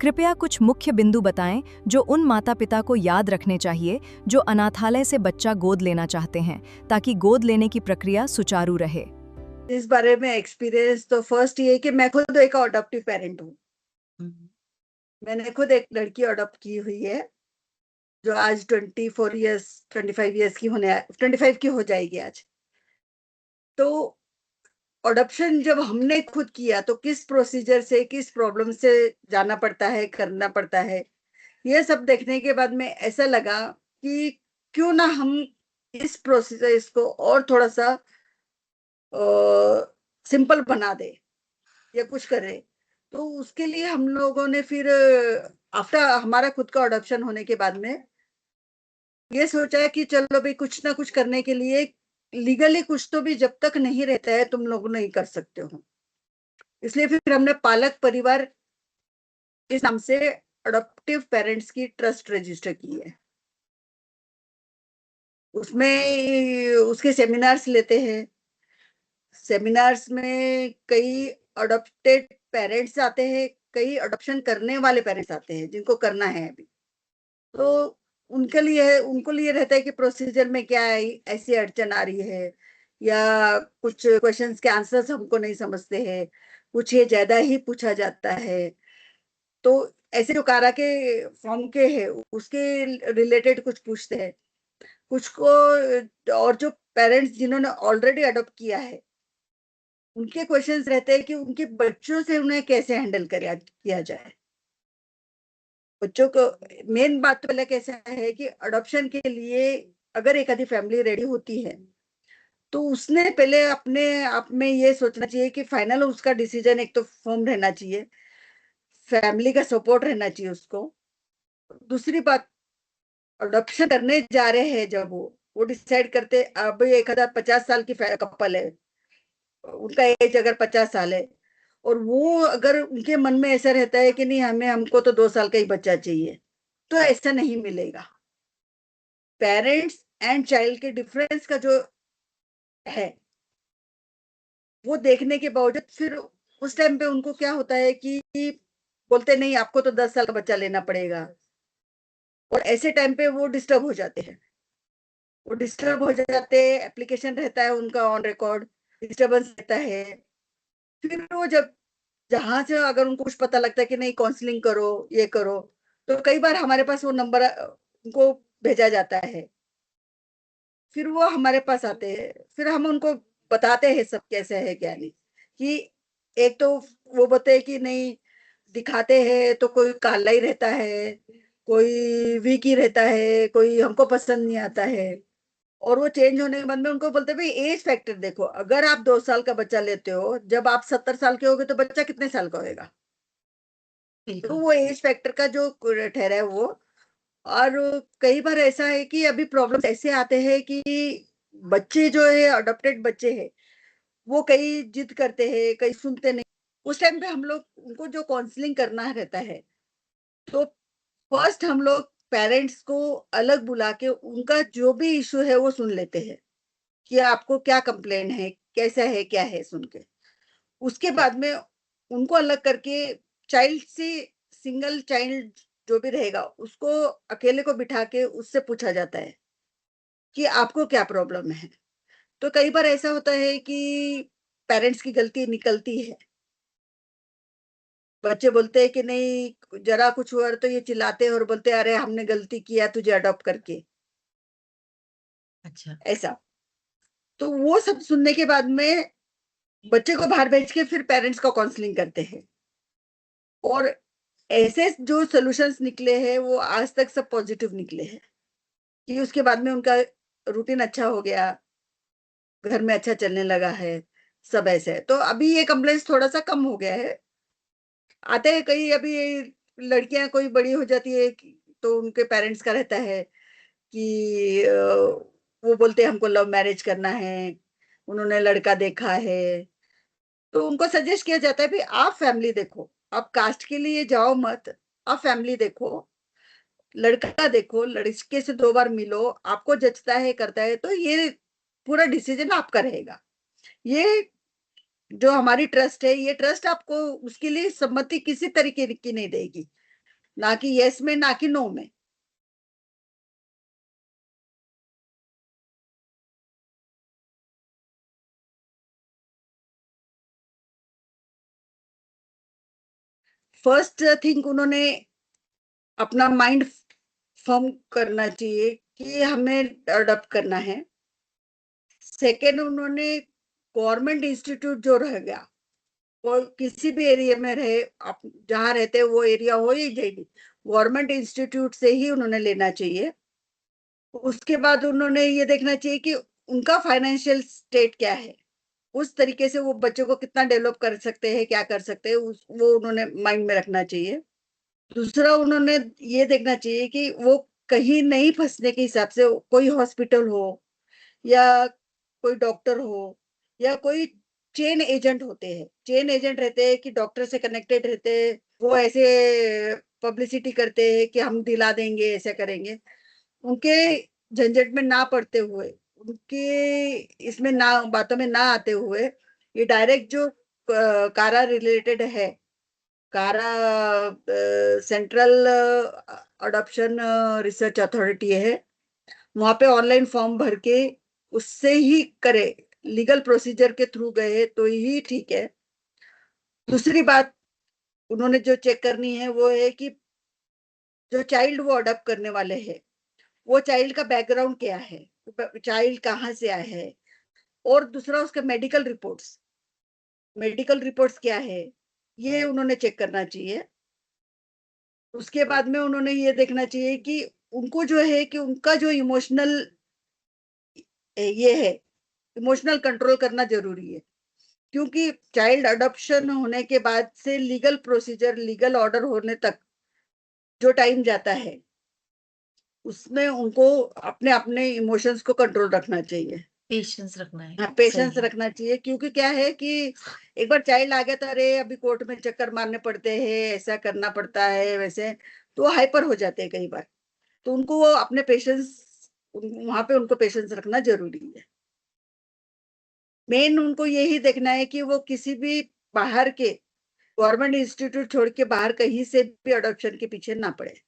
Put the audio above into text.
कृपया कुछ मुख्य बिंदु बताएं जो उन माता-पिता को याद रखने चाहिए जो अनाथालय से बच्चा गोद लेना चाहते हैं, ताकि गोद लेने की प्रक्रिया सुचारू रहे। इस बारे में एक्सपीरियंस तो फर्स्ट ये है कि मैं खुद एक अडॉप्टिव पेरेंट हूँ। मैंने खुद एक लड़की अडॉप्ट की हुई है, जो आज 24 इयर्स 25 इयर्स की 25 की हो जाएगी आज। तो अडॉप्शन जब हमने खुद किया तो किस प्रोसीजर से, किस प्रॉब्लम से जाना पड़ता है, करना पड़ता है, ये सब देखने के बाद में ऐसा लगा कि क्यों ना हम इस प्रोसीजर इसको और थोड़ा-सा सिंपल बना दें या कुछ करें। तो उसके लिए हम लोगों ने फिर आफ्टर हमारा खुद का अडॉप्शन होने के बाद में ये सोचा कि चलो भाई कुछ ना कुछ करने के लिए लीगली कुछ तो भी जब तक नहीं रहता है तुम लोग नहीं कर सकते हो। इसलिए फिर हमने पालक परिवार इस नाम से अडॉप्टिव पेरेंट्स की ट्रस्ट रजिस्टर की है। उसमें उसके सेमिनार्स लेते हैं। सेमिनार्स में कई अडॉप्टेड पेरेंट्स आते हैं, कई अडॉप्शन करने वाले पेरेंट्स आते हैं जिनको करना है अभी। तो उनको लिए रहता है कि प्रोसीजर में क्या है, ऐसी अड़चन आ रही है या कुछ क्वेश्चंस के आंसर्स हमको नहीं समझते हैं, कुछ ये ज्यादा ही पूछा जाता है। तो ऐसे जो कारा के फॉर्म के है उसके रिलेटेड कुछ पूछते हैं, कुछ को। और जो पेरेंट्स जिन्होंने ऑलरेडी अडॉप्ट किया है उनके क्वेश्चंस रहते हैं कि उनके बच्चों से उन्हें कैसे हैंडल किया जाए। बच्चों को मेन बात तो पहले कैसा है कि अडॉप्शन के लिए अगर एक आधी फैमिली रेडी होती है तो उसने पहले अपने आप में ये सोचना चाहिए कि फाइनल उसका डिसीजन एक तो फर्म रहना चाहिए, फैमिली का सपोर्ट रहना चाहिए उसको। दूसरी बात, अडॉप्शन करने जा रहे हैं जब वो डिसाइड करते, अब 1050 साल की कपल है, उनका एज अगर 50 साल है और वो अगर उनके मन में ऐसा रहता है कि नहीं हमको तो 2 साल का ही बच्चा चाहिए, तो ऐसा नहीं मिलेगा। पेरेंट्स एंड चाइल्ड के डिफरेंस का जो है वो देखने के बावजूद फिर उस टाइम पे उनको क्या होता है कि बोलते नहीं आपको तो 10 साल का बच्चा लेना पड़ेगा। और ऐसे टाइम पे वो डिस्टर्ब हो जाते हैं, वो डिस्टर्ब हो जाते हैं, एप्लीकेशन रहता है उनका ऑन रिकॉर्ड, डिस्टर्बेंस रहता है। फिर वो जब जहां से अगर उनको कुछ पता लगता है कि नहीं काउंसलिंग करो, ये करो, तो कई बार हमारे पास वो नंबर उनको भेजा जाता है। फिर वो हमारे पास आते हैं, फिर हम उनको बताते हैं सब कैसे है क्या नहीं। कि एक तो वो बोलते हैं कि नहीं, दिखाते हैं तो कोई काला ही रहता है, कोई वीक ही रहता है, कोई हमको पसंद नहीं आता है। और वो चेंज होने के बाद में उनको बोलते हैं भाई एज फैक्टर देखो, अगर आप 2 साल का बच्चा लेते हो, जब आप 70 साल के होगे तो बच्चा कितने साल का होगा। तो बिल्कुल। वो एज फैक्टर का जो ठहरा है वो। और कई बार ऐसा है कि अभी प्रॉब्लम ऐसे आते हैं कि बच्चे जो है अडॉप्टेड बच्चे हैं, वो कई जिद करते हैं, कई सुनते नहीं। उस टाइम पे हम लोग उनको जो काउंसलिंग करना रहता है, तो फर्स्ट हम लोग पेरेंट्स को अलग बुला के उनका जो भी इशू है वो सुन लेते हैं कि आपको क्या कंप्लेन है, कैसा है, क्या है, सुन के उसके बाद में उनको अलग करके चाइल्ड से, सिंगल चाइल्ड जो भी रहेगा उसको अकेले को बिठा के उससे पूछा जाता है कि आपको क्या प्रॉब्लम है। तो कई बार ऐसा होता है कि पेरेंट्स की गलती निकलती है। बच्चे बोलते हैं कि नहीं जरा कुछ हुआ तो ये चिल्लाते हैं और बोलते हैं अरे हमने गलती किया तुझे अडॉप्ट करके, अच्छा। ऐसा। तो वो सब सुनने के बाद में बच्चे को बाहर भेज के फिर पेरेंट्स को काउंसलिंग करते हैं। और ऐसे जो सॉल्यूशंस निकले हैं वो आज तक सब पॉजिटिव निकले हैं कि उसके बाद में उनका रूटीन अच्छा हो गया, घर में अच्छा चलने लगा है, सब ऐसे है। तो अभी ये कंप्लेंट्स थोड़ा सा कम हो गया है। आते हैं कई अभी लड़कियां कोई बड़ी हो जाती है तो उनके पेरेंट्स का रहता है कि वो बोलते हैं हमको लव मैरिज करना है, उन्होंने लड़का देखा है। तो उनको सजेस्ट किया जाता है भाई आप फैमिली देखो, आप कास्ट के लिए जाओ मत, आप फैमिली देखो, लड़का देखो, लड़के से 2 बार मिलो, आपको जचता है करता है तो ये पूरा डिसीजन आपका रहेगा। ये जो हमारी ट्रस्ट है, ये ट्रस्ट आपको उसके लिए सम्मति किसी तरीके की नहीं देगी। ना कि यस में, ना कि नो में। फर्स्ट थिंग उन्होंने अपना माइंड फॉर्म करना चाहिए कि हमें अडॉप्ट करना है। सेकेंड, उन्होंने गवर्नमेंट इंस्टीट्यूट जो रह गया, वो किसी भी एरिया में रहे, आप जहाँ रहते हैं वो एरिया हो ही जाएगी, गवर्नमेंट इंस्टीट्यूट से ही उन्होंने लेना चाहिए। उसके बाद उन्होंने ये देखना चाहिए कि उनका फाइनेंशियल स्टेट क्या है, उस तरीके से वो बच्चों को कितना डेवलप कर सकते हैं, क्या कर सकते हैं, वो उन्होंने माइंड में रखना चाहिए। दूसरा, उन्होंने ये देखना चाहिए कि वो कहीं नहीं फंसने के हिसाब से कोई हॉस्पिटल हो या कोई डॉक्टर हो या कोई चेन एजेंट होते हैं, चेन एजेंट रहते हैं कि डॉक्टर से कनेक्टेड रहते हैं, वो ऐसे पब्लिसिटी करते हैं कि हम दिला देंगे, ऐसा करेंगे। उनके झंझट में ना पड़ते हुए, उनके इसमें ना बातों में ना आते हुए, ये डायरेक्ट जो कारा रिलेटेड है, कारा सेंट्रल अडॉप्शन रिसर्च अथॉरिटी है, वहां पे ऑनलाइन फॉर्म भर के उससे ही करे, लीगल प्रोसीजर के थ्रू गए तो ही ठीक है। दूसरी बात उन्होंने जो चेक करनी है वो है कि जो चाइल्ड वो अडॉप्ट करने वाले हैं, वो चाइल्ड का बैकग्राउंड क्या है, चाइल्ड कहाँ से आया है, और दूसरा उसका मेडिकल रिपोर्ट्स क्या है, ये उन्होंने चेक करना चाहिए। उसके बाद में उन्होंने ये देखना चाहिए कि उनको जो है कि उनका जो इमोशनल ये है, इमोशनल कंट्रोल करना जरूरी है, क्योंकि चाइल्ड अडॉप्शन होने के बाद से लीगल प्रोसीजर, लीगल ऑर्डर होने तक जो टाइम जाता है, उसमें उनको अपने अपने इमोशंस को कंट्रोल रखना चाहिए। पेशेंस रखना है। हाँ, सही पेशेंस है। रखना चाहिए, क्योंकि क्या है कि एक बार चाइल्ड आ गया तो अरे अभी कोर्ट में चक्कर मारने पड़ते हैं, ऐसा करना पड़ता है, वैसे तो हाइपर हो जाते हैं कई बार। तो उनको वो अपने पेशेंस, वहां पे उनको पेशेंस रखना जरूरी है। मेन उनको यही देखना है कि वो किसी भी बाहर के गवर्नमेंट इंस्टीट्यूट छोड़ के बाहर कहीं से भी अडॉप्शन के पीछे ना पड़े।